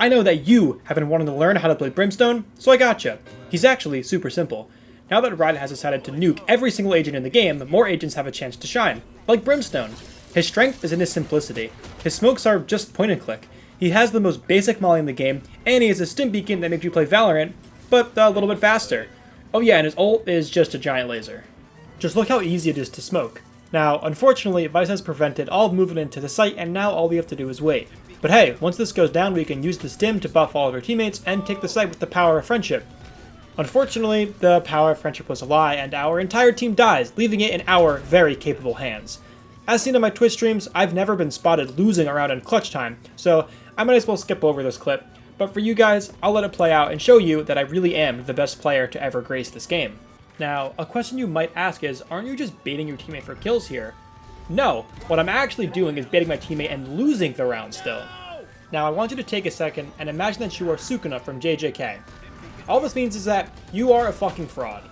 I know that you have been wanting to learn how to play Brimstone, so I gotcha. He's actually super simple. Now that Riot has decided to nuke every single agent in the game, more agents have a chance to shine, like Brimstone. His strength is in his simplicity. His smokes are just point and click. He has the most basic molly in the game, and he has a stim beacon that makes you play Valorant, but a little bit faster. Oh yeah, and his ult is just a giant laser. Just look how easy it is to smoke. Now, unfortunately, Vice has prevented all movement into the site, and now all we have to do is wait. But hey, once this goes down, we can use the stim to buff all of our teammates and take the site with the power of friendship. Unfortunately, the power of friendship was a lie, and our entire team dies, leaving it in our very capable hands. As seen on my Twitch streams, I've never been spotted losing around in clutch time, so I might as well skip over this clip. But for you guys, I'll let it play out and show you that I really am the best player to ever grace this game. Now, a question you might ask is, aren't you just baiting your teammate for kills here? No, what I'm actually doing is baiting my teammate and losing the round still. Now I want you to take a second and imagine that you are Sukuna from JJK. All this means is that you are a fucking fraud.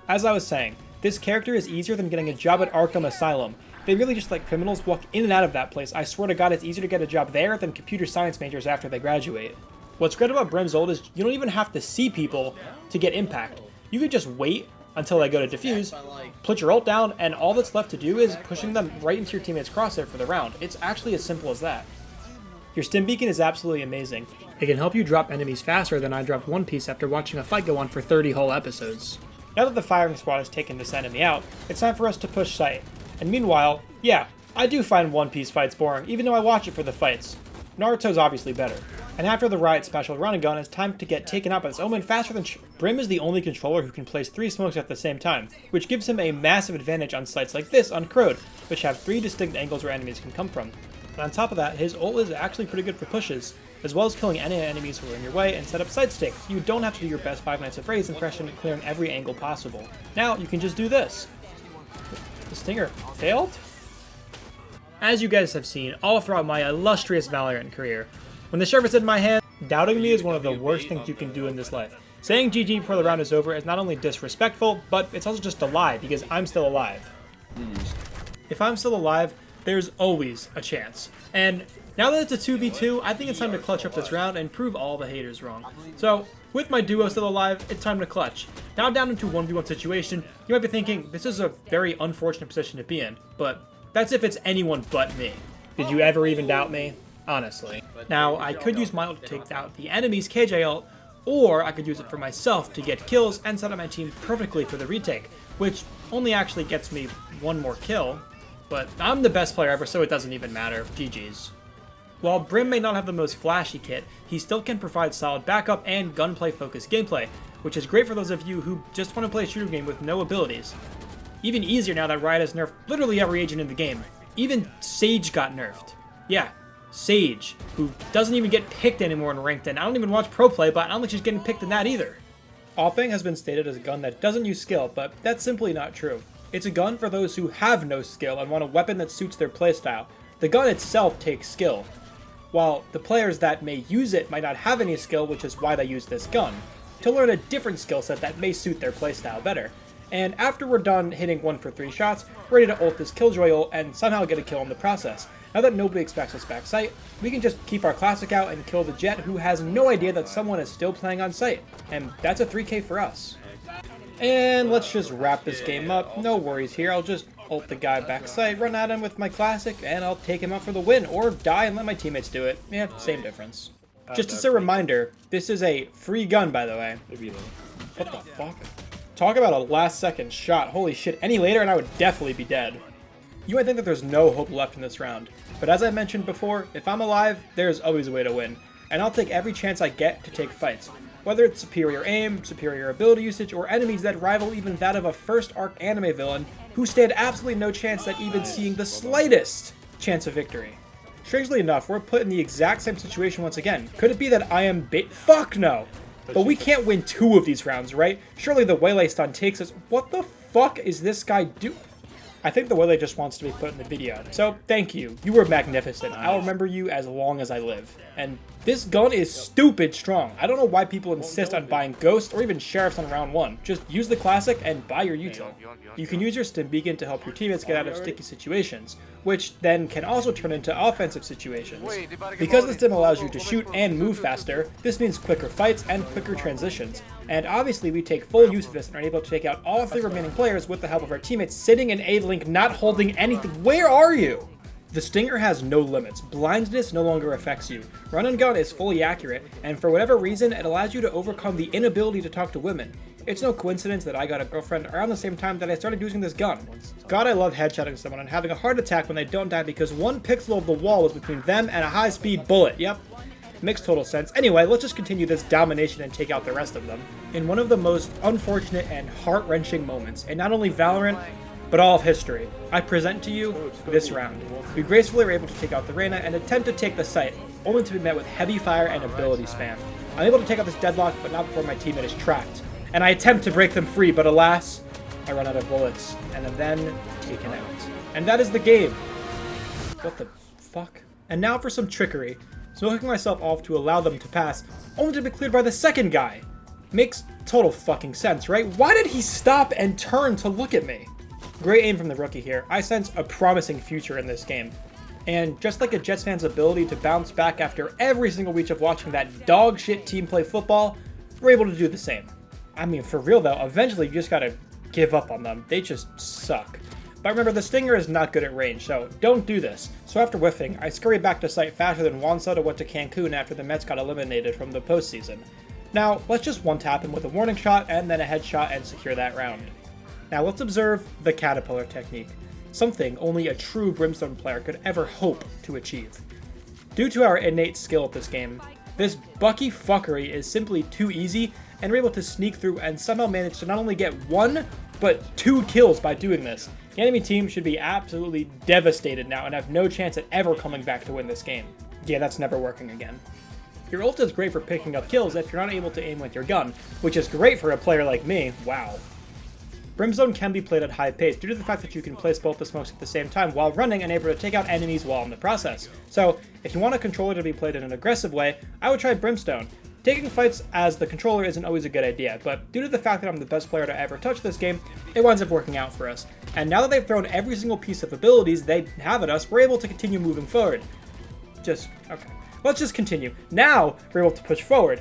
As I was saying, this character is easier than getting a job at Arkham Asylum. They really just let criminals walk in and out of that place. I swear to God, it's easier to get a job there than computer science majors after they graduate. What's great about Brim's ult is you don't even have to see people to get impact. You could just wait until they go to defuse, put your ult down, and all that's left to do is pushing them right into your teammate's crosshair for the round. It's actually as simple as that. Your stim beacon is absolutely amazing. It can help you drop enemies faster than I dropped One Piece after watching a fight go on for 30 whole episodes. Now that the firing squad has taken this enemy out, it's time for us to push site. And meanwhile, yeah, I do find One Piece fights boring, even though I watch it for the fights. Naruto's obviously better. And after the Riot special run and gun, it's time to get taken out by this Omen faster than Brim is the only controller who can place 3 smokes at the same time, which gives him a massive advantage on sites like this on Crowd, which have 3 distinct angles where enemies can come from. And on top of that, his ult is actually pretty good for pushes, as well as killing any enemies who are in your way and set up side stakes, so you don't have to do your best 5 Nights at Freddy's impression clearing every angle possible. Now you can just do this. The stinger failed? As you guys have seen all throughout my illustrious Valorant career, when the sheriff is in my hand, doubting me is one of the worst things you can do in this life. Saying GG before the round is over is not only disrespectful, but it's also just a lie, because I'm still alive. If I'm still alive, there's always a chance. And now that it's a 2v2, I think it's time to clutch up this round and prove all the haters wrong. So, with my duo still alive, it's time to clutch. Now down into a 1v1 situation, you might be thinking, this is a very unfortunate position to be in, but that's if it's anyone but me. Did you ever even doubt me? Honestly. Now, I could use my ult to take out the enemy's KJ ult, or I could use it for myself to get kills and set up my team perfectly for the retake, which only actually gets me 1 more kill, but I'm the best player ever, so it doesn't even matter. GG's. While Brim may not have the most flashy kit, he still can provide solid backup and gunplay-focused gameplay, which is great for those of you who just want to play a shooter game with no abilities. Even easier now that Riot has nerfed literally every agent in the game. Even Sage got nerfed. Yeah, Sage, who doesn't even get picked anymore in Ranked, and I don't even watch pro play, but I don't think she's getting picked in that either. Opping has been stated as a gun that doesn't use skill, but that's simply not true. It's a gun for those who have no skill and want a weapon that suits their playstyle. The gun itself takes skill, while the players that may use it might not have any skill, which is why they use this gun, to learn a different skill set that may suit their playstyle better. And after we're done hitting 1 for 3 shots, we're ready to ult this Killjoy ult and somehow get a kill in the process. Now that nobody expects us back site, we can just keep our classic out and kill the Jet, who has no idea that someone is still playing on site. And that's a 3k for us. And let's just wrap this game up. No worries here, I'll just ult the guy back site, run at him with my classic, and I'll take him out for the win, or die and let my teammates do it. Yeah, same difference. Just as a reminder, this is a free gun, by the way. What the fuck? Talk about a last second shot. Holy shit, any later and I would definitely be dead. You might think that there's no hope left in this round, but as I mentioned before, if I'm alive, there's always a way to win, and I'll take every chance I get to take fights. Whether it's superior aim, superior ability usage, or enemies that rival even that of a first arc anime villain, who stand absolutely no chance at even seeing the slightest chance of victory. Strangely enough, we're put in the exact same situation once again. Could it be that I am fuck no! But we can't win 2 of these rounds, right? Surely the Waylay stun takes us. What the fuck is this guy do? I think the Waylay just wants to be put in the video. So, thank you. You were magnificent. I'll remember you as long as I live. And This gun is stupid strong. I don't know why people insist on buying Ghost or even Sheriffs on round 1. Just use the classic and buy your util. You can use your stim beacon to help your teammates get out of sticky situations, which then can also turn into offensive situations. Because the stim allows you to shoot and move faster, this means quicker fights and quicker transitions. And obviously we take full use of this and are able to take out all of the remaining players with the help of our teammates sitting in A-Link not holding anything. Where are you? The Stinger has no limits. Blindness no longer affects you. Run and gun is fully accurate, and for whatever reason, it allows you to overcome the inability to talk to women. It's no coincidence that I got a girlfriend around the same time that I started using this gun. God, I love headshotting someone and having a heart attack when they don't die because one pixel of the wall was between them and a high-speed bullet. Yep. Makes total sense. Anyway, let's just continue this domination and take out the rest of them. In one of the most unfortunate and heart-wrenching moments, in not only Valorant, but all of history, I present to you this round. We gracefully were able to take out the Reyna and attempt to take the site, only to be met with heavy fire and ability spam. I'm able to take out this deadlock, but not before my teammate is trapped. And I attempt to break them free, but alas, I run out of bullets, and am then taken out. And that is the game. What the fuck? And now for some trickery. Smoking myself off to allow them to pass, only to be cleared by the second guy. Makes total fucking sense, right? Why did he stop and turn to look at me? Great aim from the rookie here. I sense a promising future in this game. And just like a Jets fan's ability to bounce back after every single week of watching that dog shit team play football, we're able to do the same. I mean, for real though, eventually you just gotta give up on them. They just suck. But remember, the Stinger is not good at range, so don't do this. So after whiffing, I scurry back to site faster than Juan Soto went to Cancun after the Mets got eliminated from the postseason. Now, let's just one-tap him with a warning shot and then a headshot and secure that round. Now let's observe the Caterpillar technique, something only a true Brimstone player could ever hope to achieve. Due to our innate skill at this game, this Bucky fuckery is simply too easy, and we're able to sneak through and somehow manage to not only get 1, but 2 kills by doing this. The enemy team should be absolutely devastated now and have no chance at ever coming back to win this game. Yeah, that's never working again. Your ult is great for picking up kills if you're not able to aim with your gun, which is great for a player like me. Wow. Brimstone can be played at high pace due to the fact that you can place both the smokes at the same time while running and able to take out enemies while in the process. So, if you want a controller to be played in an aggressive way, I would try Brimstone. Taking fights as the controller isn't always a good idea, but due to the fact that I'm the best player to ever touch this game, it winds up working out for us. And now that they've thrown every single piece of abilities they have at us, we're able to continue moving forward. Okay. Let's just continue. Now, we're able to push forward.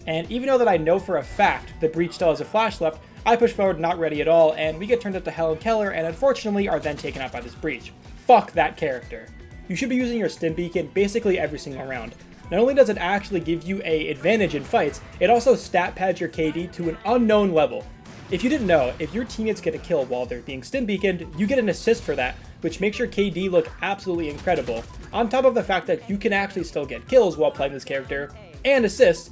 And even though that I know for a fact the Breach still has a flash left, I push forward not ready at all, and we get turned up to Helen Keller and unfortunately are then taken out by this Breach. Fuck that character. You should be using your stim beacon basically every single round. Not only does it actually give you an advantage in fights, it also stat pads your KD to an unknown level. If you didn't know, if your teammates get a kill while they're being stim beaconed, you get an assist for that, which makes your KD look absolutely incredible. On top of the fact that you can actually still get kills while playing this character, and assists,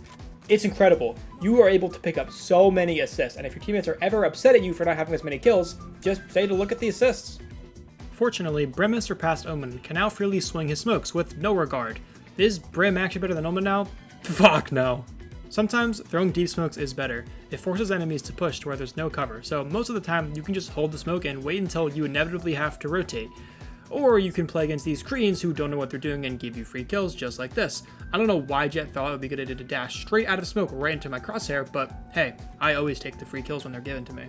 it's incredible. You are able to pick up so many assists, and if your teammates are ever upset at you for not having as many kills, just say to look at the assists. Fortunately, Brim has surpassed Omen and can now freely swing his smokes with no regard. Is Brim actually better than Omen now? Fuck no. Sometimes throwing deep smokes is better. It forces enemies to push to where there's no cover, so most of the time you can just hold the smoke and wait until you inevitably have to rotate. Or you can play against these Koreans who don't know what they're doing and give you free kills just like this. I don't know why Jet thought it would be a good idea to dash straight out of smoke right into my crosshair, but hey, I always take the free kills when they're given to me.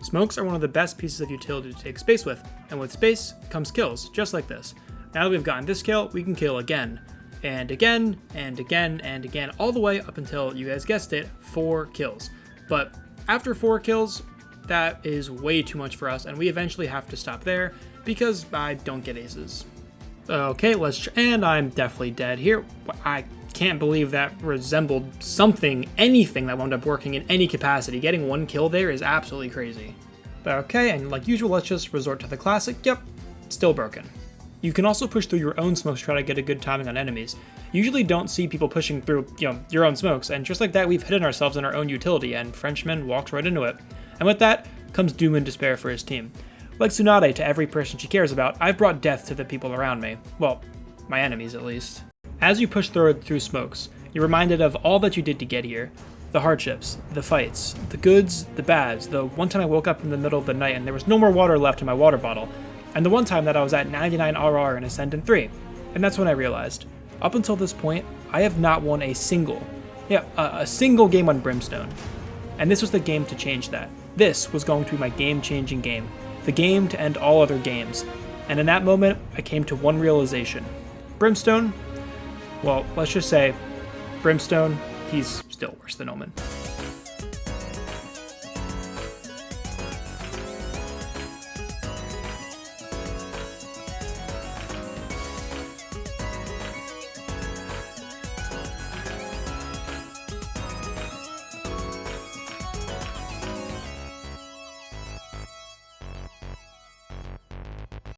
Smokes are one of the best pieces of utility to take space with, and with space comes kills, just like this. Now that we've gotten this kill, we can kill again. And again, and again, and again, all the way up until, you guys guessed it, 4 kills. But after 4 kills, that is way too much for us, and we eventually have to stop there, because I don't get aces. Okay, and I'm definitely dead here. I can't believe that resembled anything that wound up working in any capacity. Getting 1 kill there is absolutely crazy. But okay, and like usual, let's just resort to the classic. Yep, still broken. You can also push through your own smokes to try to get a good timing on enemies. You usually don't see people pushing through, your own smokes, and just like that, we've hidden ourselves in our own utility, and Frenchman walked right into it. And with that comes doom and despair for his team. Like Tsunade to every person she cares about, I've brought death to the people around me. Well, my enemies at least. As you push through smokes, you're reminded of all that you did to get here. The hardships, the fights, the goods, the bads, the one time I woke up in the middle of the night and there was no more water left in my water bottle, and the one time that I was at 99 RR in Ascendant 3. And that's when I realized, up until this point, I have not won a single game on Brimstone. And this was the game to change that. This was going to be my game-changing game. The game to end all other games. And in that moment, I came to one realization. Brimstone, well, let's just say, Brimstone, he's still worse than Omen.